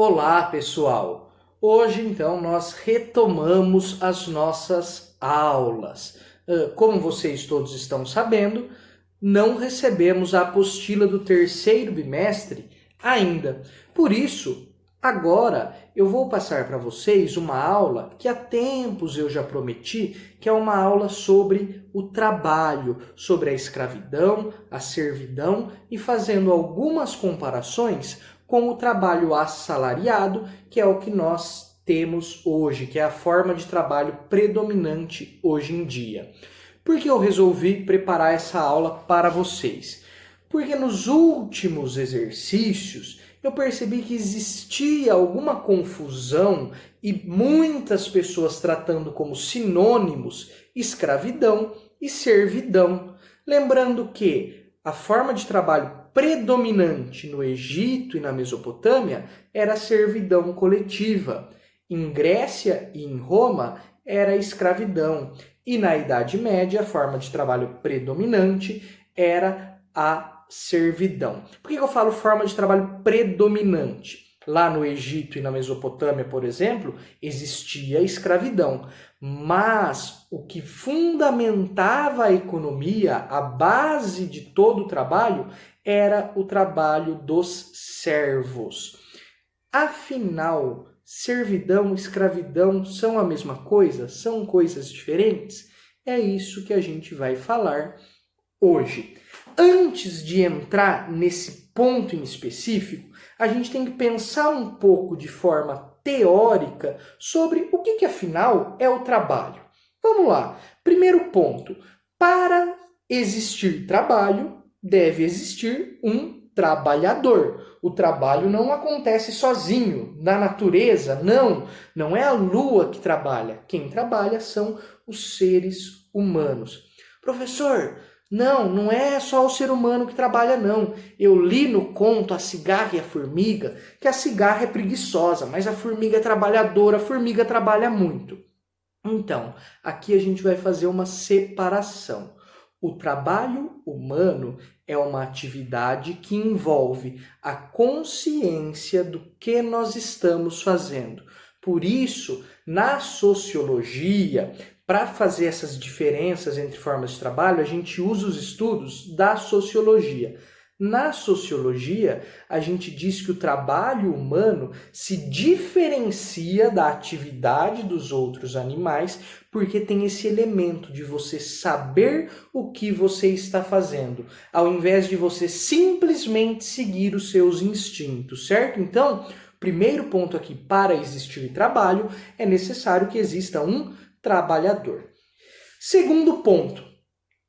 Olá, pessoal! Hoje, então, nós retomamos as nossas aulas. Como vocês todos estão sabendo, não recebemos a apostila do terceiro bimestre ainda. Por isso, agora eu vou passar para vocês uma aula que há tempos eu já prometi, que é uma aula sobre o trabalho, sobre a escravidão, a servidão e fazendo algumas comparações com o trabalho assalariado, que é o que nós temos hoje, que é a forma de trabalho predominante hoje em dia. Por que eu resolvi preparar essa aula para vocês? Porque nos últimos exercícios eu percebi que existia alguma confusão e muitas pessoas tratando como sinônimos escravidão e servidão. Lembrando que a forma de trabalho predominante no Egito e na Mesopotâmia era a servidão coletiva. Em Grécia e em Roma era a escravidão. E na Idade Média a forma de trabalho predominante era a servidão. Por que eu falo forma de trabalho predominante? Lá no Egito e na Mesopotâmia, por exemplo, existia a escravidão. Mas o que fundamentava a economia, a base de todo o trabalho, era o trabalho dos servos. Afinal, servidão e escravidão são a mesma coisa? São coisas diferentes? É isso que a gente vai falar hoje. Antes de entrar nesse ponto em específico, a gente tem que pensar um pouco de forma teórica sobre o que afinal é o trabalho. Vamos lá. Primeiro ponto. Para existir trabalho, deve existir um trabalhador. O trabalho não acontece sozinho, na natureza, não é a lua que trabalha. Quem trabalha são os seres humanos. Professor, não é só o ser humano que trabalha, não. Eu li no conto A Cigarra e a Formiga que a cigarra é preguiçosa, mas a formiga é trabalhadora, a formiga trabalha muito. Então, aqui a gente vai fazer uma separação. O trabalho humano é uma atividade que envolve a consciência do que nós estamos fazendo. Por isso, na sociologia, para fazer essas diferenças entre formas de trabalho, a gente usa os estudos da sociologia. Na sociologia, a gente diz que o trabalho humano se diferencia da atividade dos outros animais porque tem esse elemento de você saber o que você está fazendo, ao invés de você simplesmente seguir os seus instintos, certo? Então, primeiro ponto aqui, para existir trabalho, é necessário que exista um trabalhador. Segundo ponto,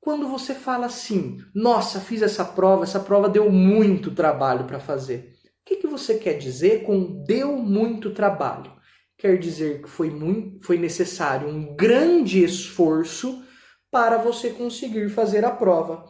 quando você fala assim, nossa, fiz essa prova deu muito trabalho para fazer. O que você quer dizer com deu muito trabalho? Quer dizer que foi necessário um grande esforço para você conseguir fazer a prova.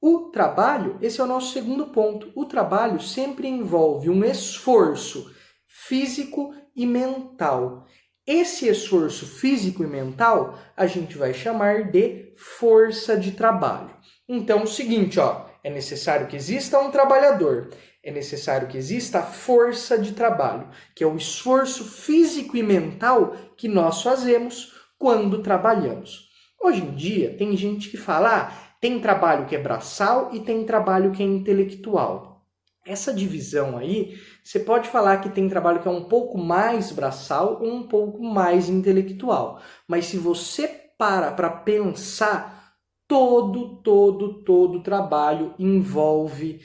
O trabalho, esse é o nosso segundo ponto, o trabalho sempre envolve um esforço físico e mental. Esse esforço físico e mental a gente vai chamar de força de trabalho. Então, o seguinte, é necessário que exista um trabalhador, é necessário que exista a força de trabalho, que é o esforço físico e mental que nós fazemos quando trabalhamos. Hoje em dia, tem gente que fala, tem trabalho que é braçal e tem trabalho que é intelectual. Essa divisão aí, você pode falar que tem trabalho que é um pouco mais braçal ou um pouco mais intelectual. Mas se você para pensar, todo trabalho envolve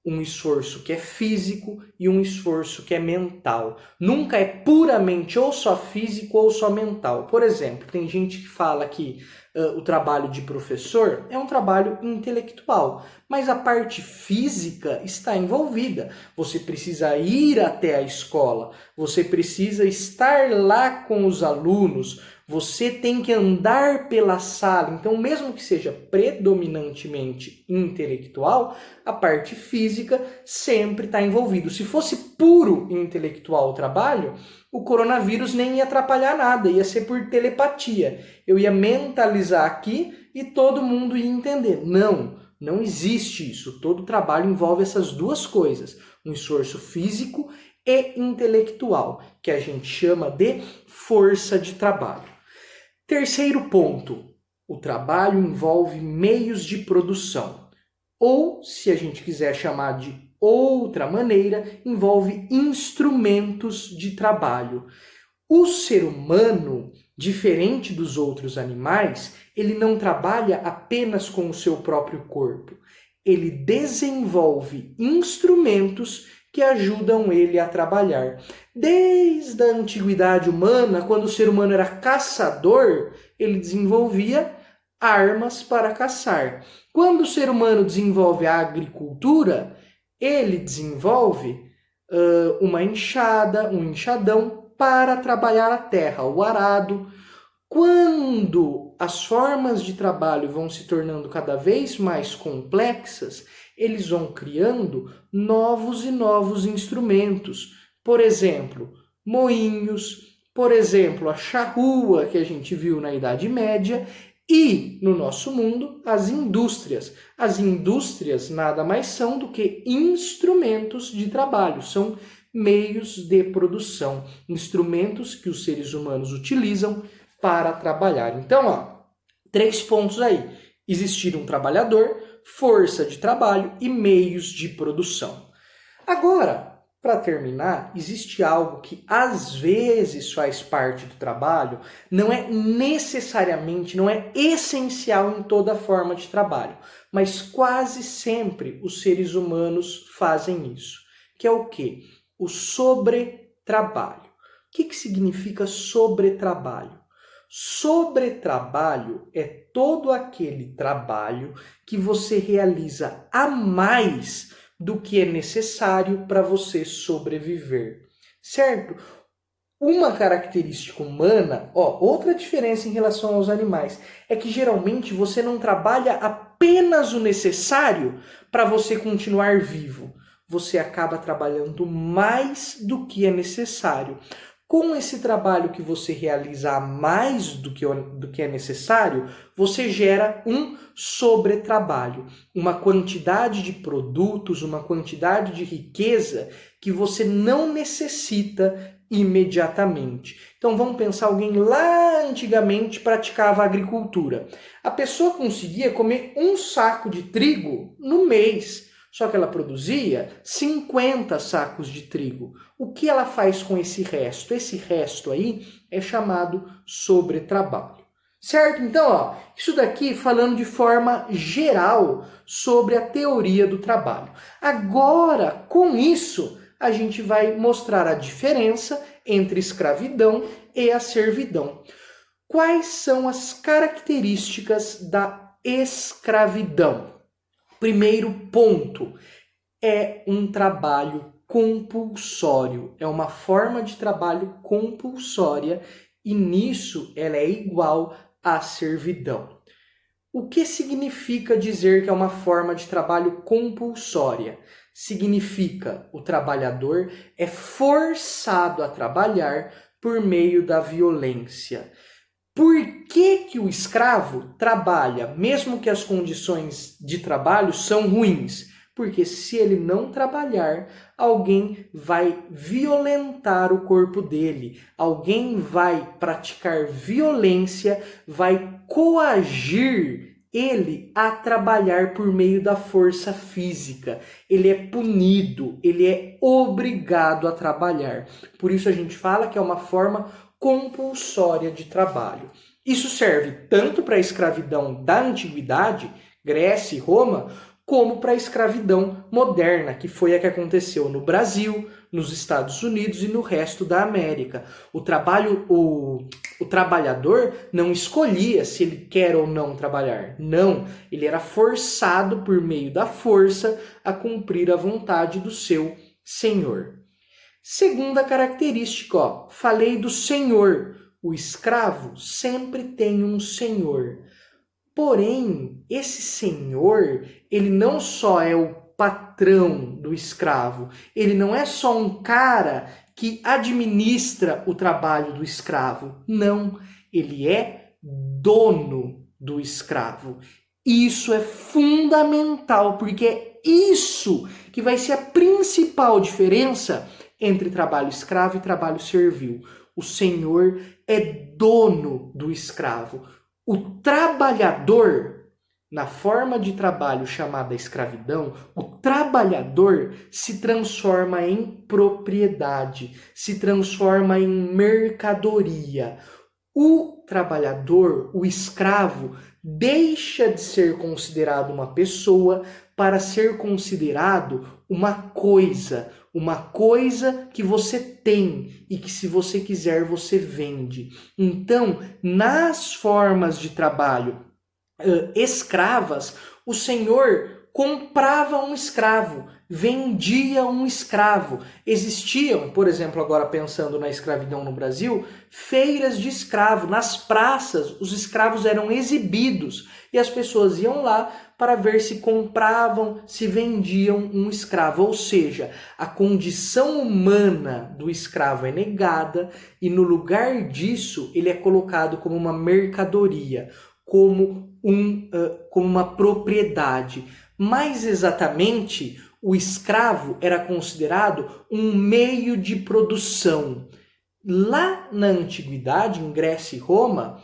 um esforço que é físico e um esforço que é mental. Nunca é puramente ou só físico ou só mental. Por exemplo, tem gente que fala que o trabalho de professor é um trabalho intelectual, mas a parte física está envolvida. Você precisa ir até a escola, você precisa estar lá com os alunos, você tem que andar pela sala. Então, mesmo que seja predominantemente intelectual, a parte física sempre está envolvida. Se fosse puro intelectual o trabalho, o coronavírus nem ia atrapalhar nada, ia ser por telepatia. Eu ia mentalizar aqui e todo mundo ia entender. Não, Não existe isso. Todo trabalho envolve essas duas coisas, um esforço físico e intelectual, que a gente chama de força de trabalho. Terceiro ponto, o trabalho envolve meios de produção, ou, se a gente quiser chamar de outra maneira, envolve instrumentos de trabalho. O ser humano, diferente dos outros animais, ele não trabalha apenas com o seu próprio corpo. Ele desenvolve instrumentos que ajudam ele a trabalhar. Desde a antiguidade humana, quando o ser humano era caçador, ele desenvolvia armas para caçar. Quando o ser humano desenvolve a agricultura, ele desenvolve uma enxada, um enxadão para trabalhar a terra, o arado. Quando as formas de trabalho vão se tornando cada vez mais complexas, eles vão criando novos e novos instrumentos. Por exemplo, moinhos, por exemplo, a charrua que a gente viu na Idade Média e, no nosso mundo, as indústrias. As indústrias nada mais são do que instrumentos de trabalho, são meios de produção, instrumentos que os seres humanos utilizam para trabalhar. Então, 3 pontos aí. Existir um trabalhador, força de trabalho e meios de produção. Agora, para terminar, existe algo que às vezes faz parte do trabalho, não é necessariamente, não é essencial em toda forma de trabalho, mas quase sempre os seres humanos fazem isso, que é o quê? O sobretrabalho. O que significa sobretrabalho? Sobretrabalho é todo aquele trabalho que você realiza a mais do que é necessário para você sobreviver, certo? Uma característica humana, outra diferença em relação aos animais, é que geralmente você não trabalha apenas o necessário para você continuar vivo. Você acaba trabalhando mais do que é necessário. Com esse trabalho que você realiza a mais do que é necessário, você gera um sobretrabalho, uma quantidade de produtos, uma quantidade de riqueza que você não necessita imediatamente. Então vamos pensar, alguém lá antigamente praticava agricultura. A pessoa conseguia comer um saco de trigo no mês. Só que ela produzia 50 sacos de trigo. O que ela faz com esse resto? Esse resto aí é chamado sobretrabalho. Certo? Então, isso daqui falando de forma geral sobre a teoria do trabalho. Agora, com isso, a gente vai mostrar a diferença entre escravidão e a servidão. Quais são as características da escravidão? Primeiro ponto, é um trabalho compulsório, é uma forma de trabalho compulsória e nisso ela é igual à servidão. O que significa dizer que é uma forma de trabalho compulsória? Significa o trabalhador é forçado a trabalhar por meio da violência. Por que o escravo trabalha, mesmo que as condições de trabalho são ruins? Porque se ele não trabalhar, alguém vai violentar o corpo dele, alguém vai praticar violência, vai coagir ele a trabalhar por meio da força física. Ele é punido, ele é obrigado a trabalhar. Por isso a gente fala que é uma forma compulsória de trabalho. Isso serve tanto para a escravidão da antiguidade, Grécia e Roma, como para a escravidão moderna, que foi a que aconteceu no Brasil, nos Estados Unidos e no resto da América. O trabalhador não escolhia se ele quer ou não trabalhar. Não, ele era forçado por meio da força a cumprir a vontade do seu senhor. Segunda característica, falei do senhor. O escravo sempre tem um senhor. Porém, esse senhor, ele não só é o patrão do escravo, ele não é só um cara que administra o trabalho do escravo. Não, ele é dono do escravo. Isso é fundamental, porque é isso que vai ser a principal diferença entre trabalho escravo e trabalho servil. O senhor é dono do escravo. O trabalhador, na forma de trabalho chamada escravidão, o trabalhador se transforma em propriedade, se transforma em mercadoria. O trabalhador, o escravo, deixa de ser considerado uma pessoa para ser considerado uma coisa que você tem e que, se você quiser, você vende. Então, nas formas de trabalho escravas, o senhor comprava um escravo, vendia um escravo. Existiam, por exemplo, agora pensando na escravidão no Brasil, feiras de escravo. Nas praças, os escravos eram exibidos e as pessoas iam lá para ver se compravam, se vendiam um escravo. Ou seja, a condição humana do escravo é negada e, no lugar disso, ele é colocado como uma mercadoria, como uma propriedade. Mais exatamente, o escravo era considerado um meio de produção. Lá na antiguidade, em Grécia e Roma,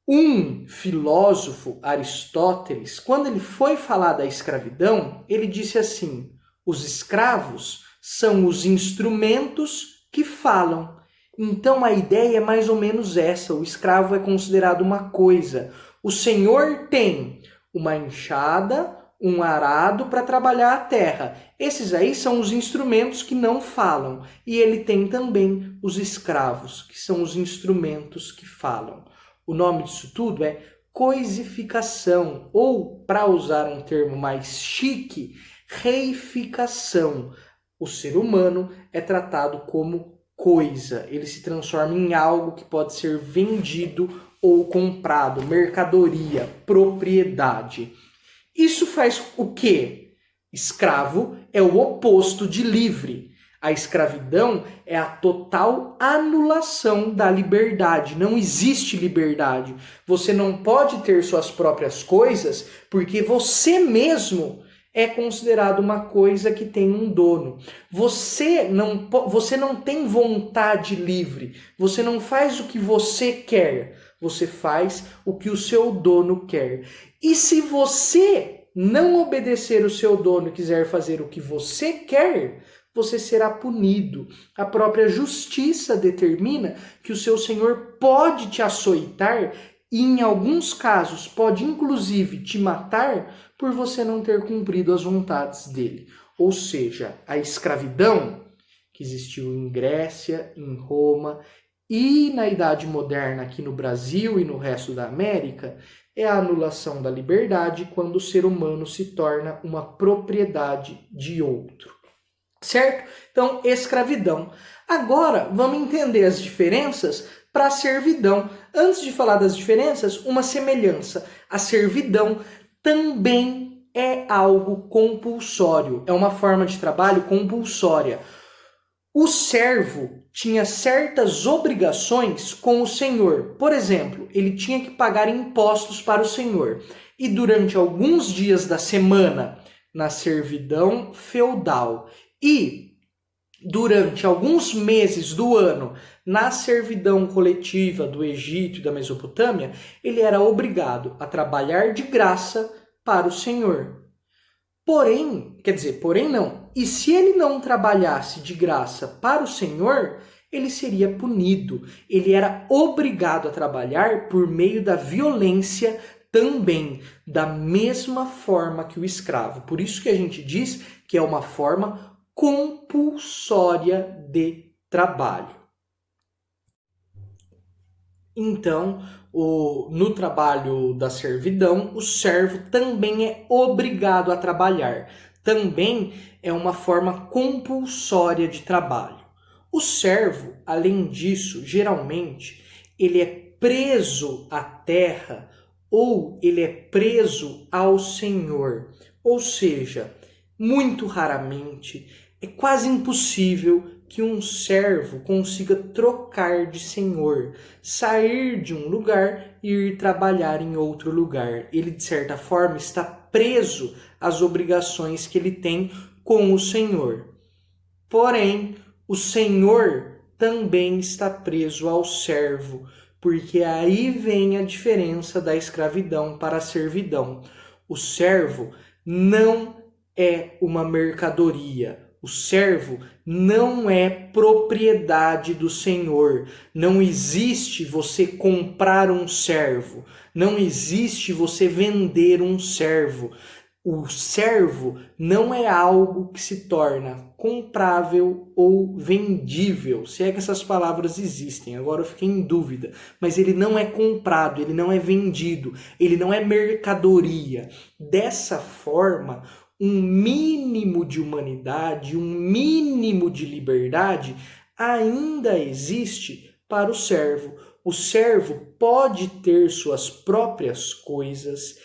um filósofo, Aristóteles, quando ele foi falar da escravidão, ele disse assim: os escravos são os instrumentos que falam. Então a ideia é mais ou menos essa: o escravo é considerado uma coisa. O senhor tem uma enxada, um arado para trabalhar a terra. Esses aí são os instrumentos que não falam. E ele tem também os escravos, que são os instrumentos que falam. O nome disso tudo é coisificação, ou, para usar um termo mais chique, reificação. O ser humano é tratado como coisa. Ele se transforma em algo que pode ser vendido ou comprado, mercadoria, propriedade. Isso faz o quê? Escravo é o oposto de livre. A escravidão é a total anulação da liberdade. Não existe liberdade. Você não pode ter suas próprias coisas porque você mesmo é considerado uma coisa que tem um dono. Você não tem vontade livre. Você não faz o que você quer. Você faz o que o seu dono quer. E se você não obedecer o seu dono e quiser fazer o que você quer, você será punido. A própria justiça determina que o seu senhor pode te açoitar e, em alguns casos, pode inclusive te matar por você não ter cumprido as vontades dele. Ou seja, a escravidão, que existiu em Grécia, em Roma e na Idade Moderna aqui no Brasil e no resto da América, é a anulação da liberdade quando o ser humano se torna uma propriedade de outro. Certo? Então, escravidão. Agora, vamos entender as diferenças para a servidão. Antes de falar das diferenças, uma semelhança. A servidão também é algo compulsório. É uma forma de trabalho compulsória. O servo tinha certas obrigações com o senhor. Por exemplo, ele tinha que pagar impostos para o senhor. E durante alguns dias da semana, na servidão feudal, e durante alguns meses do ano, na servidão coletiva do Egito e da Mesopotâmia, ele era obrigado a trabalhar de graça para o senhor. Porém não. E se ele não trabalhasse de graça para o senhor, ele seria punido. Ele era obrigado a trabalhar por meio da violência também, da mesma forma que o escravo. Por isso que a gente diz que é uma forma compulsória de trabalho. Então, no trabalho da servidão, o servo também é obrigado a trabalhar. Também é uma forma compulsória de trabalho. O servo, além disso, geralmente, ele é preso à terra ou ele é preso ao senhor. Ou seja, muito raramente, é quase impossível que um servo consiga trocar de senhor, sair de um lugar e ir trabalhar em outro lugar. Ele, de certa forma, está preso às obrigações que ele tem com o senhor. Porém, o senhor também está preso ao servo, porque aí vem a diferença da escravidão para a servidão. O servo não é uma mercadoria. O servo não é propriedade do senhor. Não existe você comprar um servo. Não existe você vender um servo. O servo não é algo que se torna comprável ou vendível, se é que essas palavras existem. Agora eu fiquei em dúvida. Mas ele não é comprado, ele não é vendido, ele não é mercadoria. Dessa forma, um mínimo de humanidade, um mínimo de liberdade ainda existe para o servo. O servo pode ter suas próprias coisas,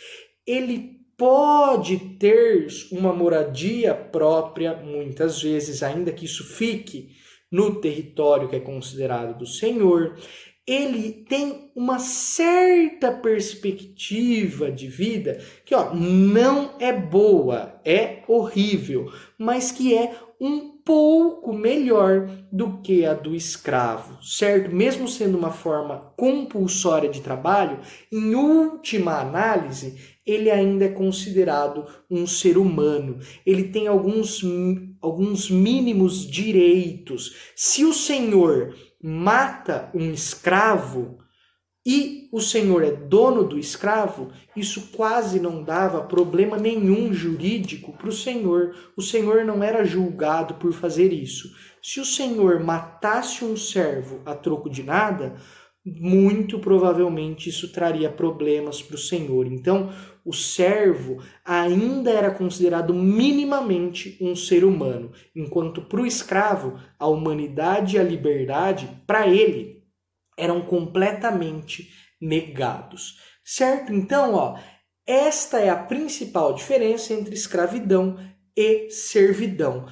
ele pode ter uma moradia própria, muitas vezes, ainda que isso fique no território que é considerado do senhor. Ele tem uma certa perspectiva de vida que não é boa, é horrível, mas que é um pouco melhor do que a do escravo, certo? Mesmo sendo uma forma compulsória de trabalho, em última análise, ele ainda é considerado um ser humano. Ele tem alguns mínimos direitos. Se o senhor mata um escravo e o senhor é dono do escravo, isso quase não dava problema nenhum jurídico para o senhor. O senhor não era julgado por fazer isso. Se o senhor matasse um servo a troco de nada, muito provavelmente isso traria problemas para o senhor. Então, o servo ainda era considerado minimamente um ser humano, enquanto para o escravo, a humanidade e a liberdade, para ele, eram completamente negados. Certo? Então, esta é a principal diferença entre escravidão e servidão.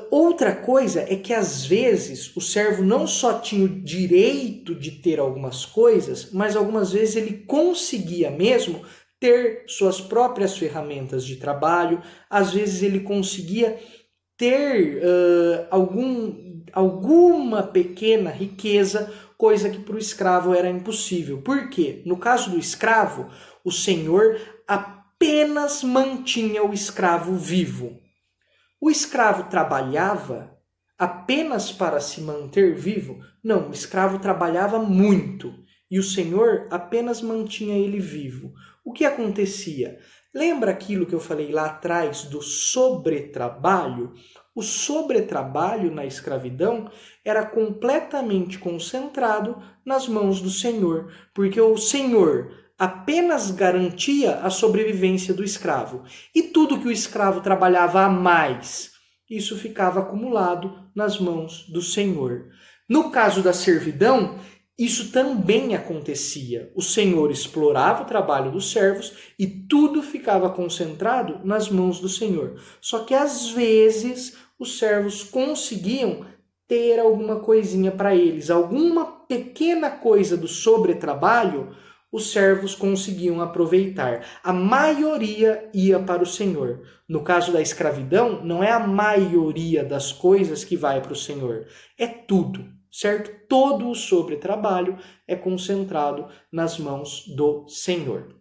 Outra coisa é que às vezes o servo não só tinha o direito de ter algumas coisas, mas algumas vezes ele conseguia mesmo ter suas próprias ferramentas de trabalho, às vezes ele conseguia ter alguma pequena riqueza, coisa que para o escravo era impossível. Por quê? No caso do escravo, o senhor apenas mantinha o escravo vivo. O escravo trabalhava apenas para se manter vivo? Não, o escravo trabalhava muito e o senhor apenas mantinha ele vivo. O que acontecia? Lembra aquilo que eu falei lá atrás do sobretrabalho? O sobretrabalho na escravidão era completamente concentrado nas mãos do senhor, porque o senhor apenas garantia a sobrevivência do escravo. E tudo que o escravo trabalhava a mais, isso ficava acumulado nas mãos do senhor. No caso da servidão, isso também acontecia. O senhor explorava o trabalho dos servos e tudo ficava concentrado nas mãos do senhor. Só que às vezes os servos conseguiam ter alguma coisinha para eles, alguma pequena coisa do sobretrabalho, os servos conseguiam aproveitar. A maioria ia para o senhor. No caso da escravidão, não é a maioria das coisas que vai para o senhor, é tudo, certo? Todo o sobretrabalho é concentrado nas mãos do senhor.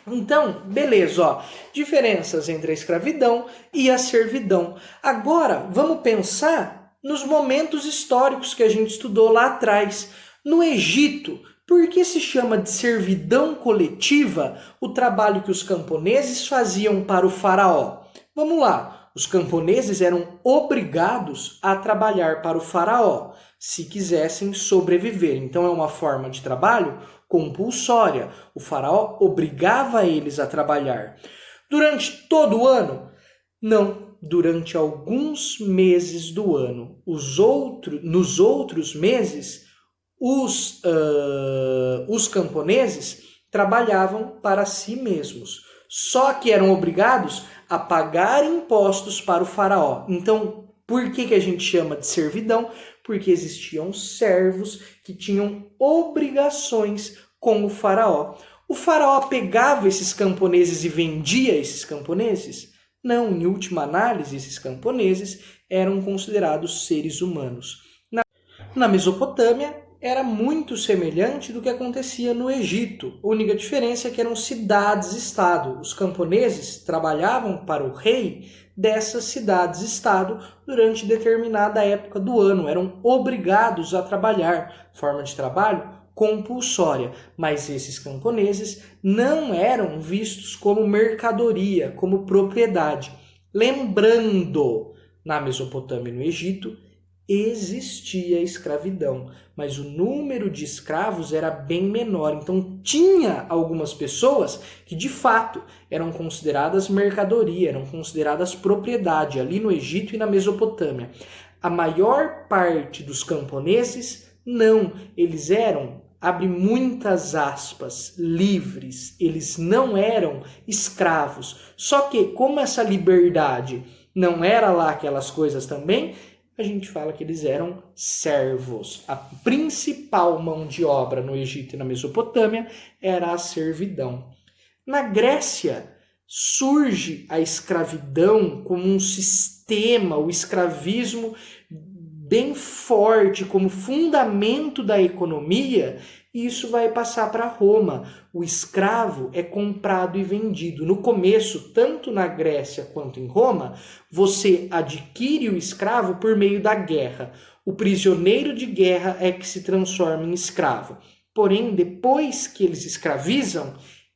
Então, beleza, diferenças entre a escravidão e a servidão. Agora, vamos pensar nos momentos históricos que a gente estudou lá atrás. No Egito, por que se chama de servidão coletiva o trabalho que os camponeses faziam para o faraó? Vamos lá, os camponeses eram obrigados a trabalhar para o faraó, se quisessem sobreviver. Então é uma forma de trabalho compulsória. O faraó obrigava eles a trabalhar. Durante todo o ano? Não, durante alguns meses do ano. Nos outros meses, os camponeses trabalhavam para si mesmos, só que eram obrigados a pagar impostos para o faraó. Então, Por que a gente chama de servidão? Porque existiam servos que tinham obrigações com o faraó. O faraó pegava esses camponeses e vendia esses camponeses? Não, em última análise, esses camponeses eram considerados seres humanos. Na Mesopotâmia, era muito semelhante do que acontecia no Egito. A única diferença é que eram cidades-estado. Os camponeses trabalhavam para o rei dessas cidades-estado durante determinada época do ano. Eram obrigados a trabalhar, forma de trabalho compulsória. Mas esses camponeses não eram vistos como mercadoria, como propriedade. Lembrando, na Mesopotâmia e no Egito, existia escravidão, mas o número de escravos era bem menor. Então tinha algumas pessoas que de fato eram consideradas mercadoria, eram consideradas propriedade ali no Egito e na Mesopotâmia. A maior parte dos camponeses não, eles eram, abre muitas aspas, livres, eles não eram escravos. Só que como essa liberdade não era lá aquelas coisas também, a gente fala que eles eram servos. A principal mão de obra no Egito e na Mesopotâmia era a servidão. Na Grécia, surge a escravidão como um sistema, o escravismo bem forte, como fundamento da economia, e isso vai passar para Roma. O escravo é comprado e vendido. No começo, tanto na Grécia quanto em Roma, você adquire o escravo por meio da guerra. O prisioneiro de guerra é que se transforma em escravo. Porém, depois que eles escravizam,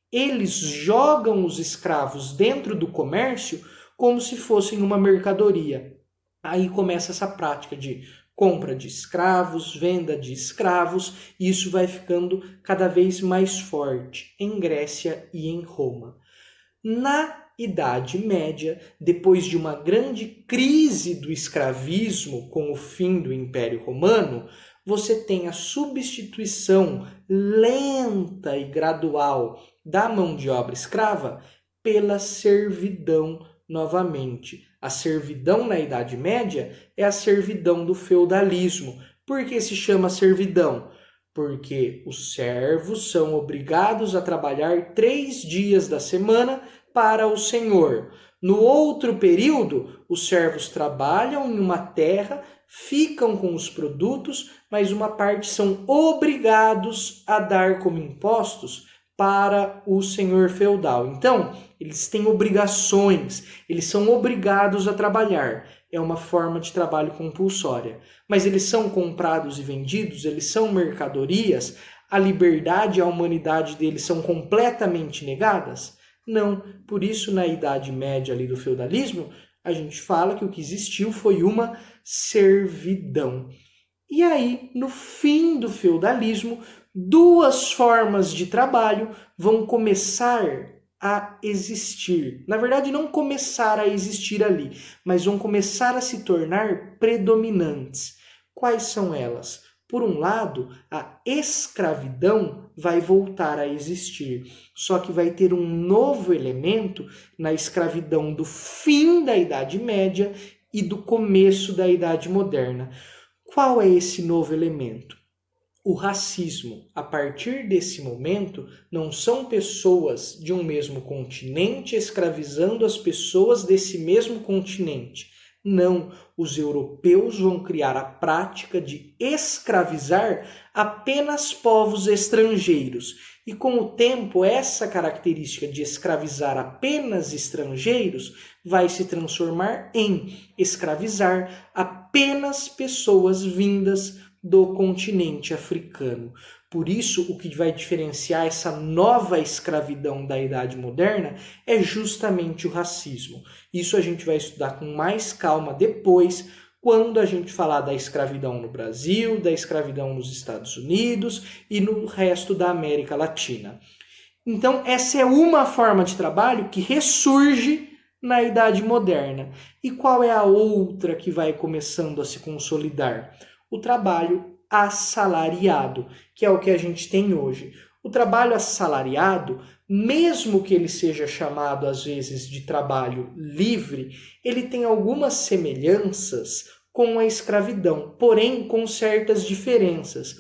eles jogam os escravos dentro do comércio como se fossem uma mercadoria. Aí começa essa prática de compra de escravos, venda de escravos, e isso vai ficando cada vez mais forte em Grécia e em Roma. Na Idade Média, depois de uma grande crise do escravismo com o fim do Império Romano, você tem a substituição lenta e gradual da mão de obra escrava pela servidão novamente. A servidão na Idade Média é a servidão do feudalismo. Por que se chama servidão? Porque os servos são obrigados a trabalhar 3 dias da semana para o senhor. No outro período, os servos trabalham em uma terra, ficam com os produtos, mas uma parte são obrigados a dar como impostos para o senhor feudal. Então, eles têm obrigações, eles são obrigados a trabalhar. É uma forma de trabalho compulsória. Mas eles são comprados e vendidos, eles são mercadorias, a liberdade e a humanidade deles são completamente negadas? Não. Por isso, na Idade Média ali do feudalismo, a gente fala que o que existiu foi uma servidão. E aí, no fim do feudalismo, 2 formas de trabalho vão começar a existir. Na verdade, não começar a existir ali, mas vão começar a se tornar predominantes. Quais são elas? Por um lado, a escravidão vai voltar a existir, só que vai ter um novo elemento na escravidão do fim da Idade Média e do começo da Idade Moderna. Qual é esse novo elemento? O racismo. A partir desse momento, não são pessoas de um mesmo continente escravizando as pessoas desse mesmo continente. Não, os europeus vão criar a prática de escravizar apenas povos estrangeiros. E com o tempo, essa característica de escravizar apenas estrangeiros vai se transformar em escravizar apenas pessoas vindas do continente africano. Por isso, o que vai diferenciar essa nova escravidão da Idade Moderna é justamente o racismo. Isso a gente vai estudar com mais calma depois, quando a gente falar da escravidão no Brasil, da escravidão nos Estados Unidos e no resto da América Latina. Então, essa é uma forma de trabalho que ressurge na Idade Moderna. E qual é a outra que vai começando a se consolidar? O trabalho assalariado, que é o que a gente tem hoje. O trabalho assalariado, mesmo que ele seja chamado às vezes de trabalho livre, ele tem algumas semelhanças com a escravidão, porém com certas diferenças.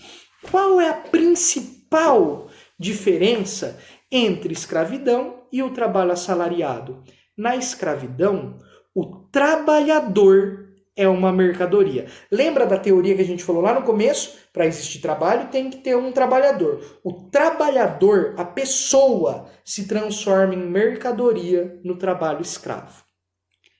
Qual é a principal diferença entre escravidão e o trabalho assalariado? Na escravidão, o trabalhador é uma mercadoria. Lembra da teoria que a gente falou lá no começo? Para existir trabalho tem que ter um trabalhador. O trabalhador, a pessoa, se transforma em mercadoria no trabalho escravo.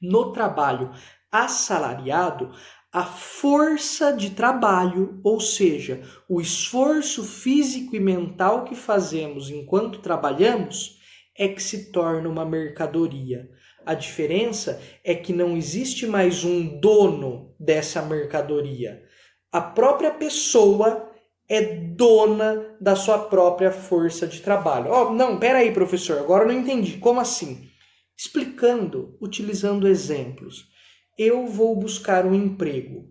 No trabalho assalariado, a força de trabalho, ou seja, o esforço físico e mental que fazemos enquanto trabalhamos, é que se torna uma mercadoria. A diferença é que não existe mais um dono dessa mercadoria. A própria pessoa é dona da sua própria força de trabalho. Não, peraí, professor, agora eu não entendi. Como assim? Explicando, utilizando exemplos. Eu vou buscar um emprego.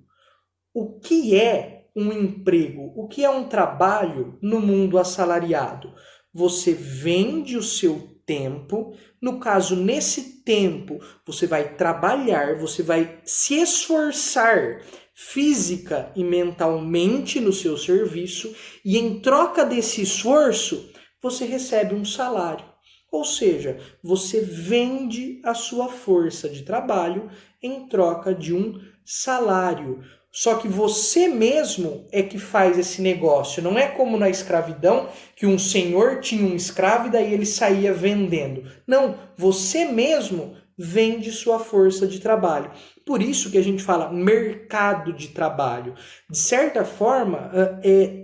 O que é um emprego? O que é um trabalho no mundo assalariado? Você vende o seu tempo, no caso, nesse tempo, você vai trabalhar, você vai se esforçar física e mentalmente no seu serviço e em troca desse esforço, você recebe um salário. Ou seja, você vende a sua força de trabalho em troca de um salário. Só que você mesmo é que faz esse negócio. Não é como na escravidão, que um senhor tinha um escravo e daí ele saía vendendo. Não, você mesmo vende sua força de trabalho. Por isso que a gente fala mercado de trabalho. De certa forma,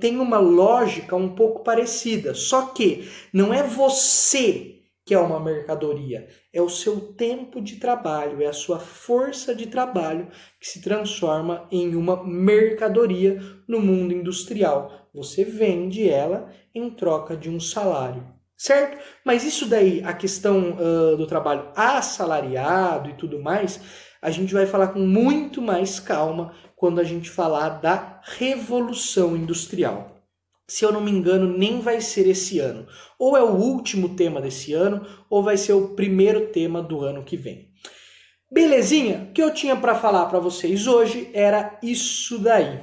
tem uma lógica um pouco parecida. Só que não é você que é uma mercadoria, é o seu tempo de trabalho, é a sua força de trabalho que se transforma em uma mercadoria no mundo industrial. Você vende ela em troca de um salário, certo? Mas isso daí, a questão do trabalho assalariado e tudo mais, a gente vai falar com muito mais calma quando a gente falar da Revolução Industrial. Se eu não me engano, nem vai ser esse ano. Ou é o último tema desse ano, ou vai ser o primeiro tema do ano que vem. Belezinha? O que eu tinha para falar para vocês hoje era isso daí.